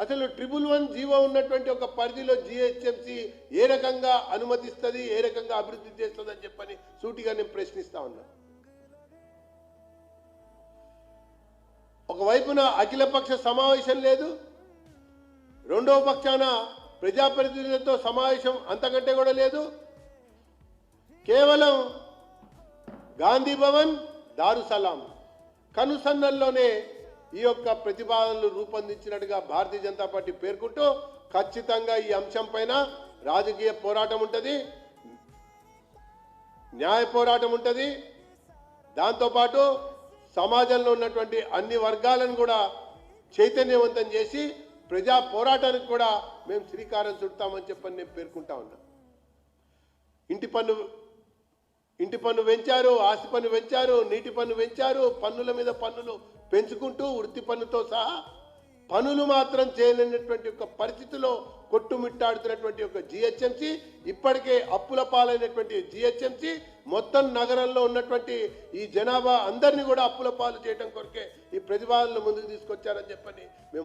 అసలు 111 జీవో ఉన్నటువంటి ఒక పరిధిలో జిహెచ్ఎంసీ ఏ రకంగా అనుమతిస్తుంది, ఏ రకంగా అభివృద్ధి చేస్తుంది అని చెప్పని సూటిగా నేను ప్రశ్నిస్తా ఉన్నా. ఒకవైపున అఖిలపక్ష సమావేశం లేదు, రెండవ పక్షాన ప్రజాప్రతినిధులతో సమావేశం అంతకంటే కూడా లేదు. కేవలం గాంధీ భవన్, దారుసలాం కనుసన్నల్లోనే ఈ యొక్క ప్రతిపాదనలు రూపొందించినట్టుగా భారతీయ జనతా పార్టీ పేర్కొంటూ ఖచ్చితంగా ఈ అంశం పైన రాజకీయ పోరాటం ఉంటుంది, న్యాయ పోరాటం ఉంటుంది. దాంతోపాటు సమాజంలో ఉన్నటువంటి అన్ని వర్గాలను కూడా చైతన్యవంతం చేసి ప్రజా పోరాటానికి కూడా మేము శ్రీకారం చుడతామని చెప్పని నేను పేర్కొంటా ఉన్నా. ఇంటి పన్ను పెంచారు, ఆస్తి పన్ను పెంచారు, నీటి పన్ను పెంచారు, పన్నుల మీద పన్నులు పెంచుకుంటూ వృత్తి పన్నుతో సహా పనులు మాత్రం చేయలేనటువంటి ఒక పరిస్థితిలో కొట్టుమిట్టాడుతున్నటువంటి ఒక జిహెచ్ఎంసీ, ఇప్పటికే అప్పుల పాలైనటువంటి జిహెచ్ఎంసీ మొత్తం నగరంలో ఉన్నటువంటి ఈ జనాభా అందరినీ కూడా అప్పుల పాలు చేయడం కొరకే ఈ ప్రతిపాదనలు ముందుకు తీసుకొచ్చారని చెప్పని మేము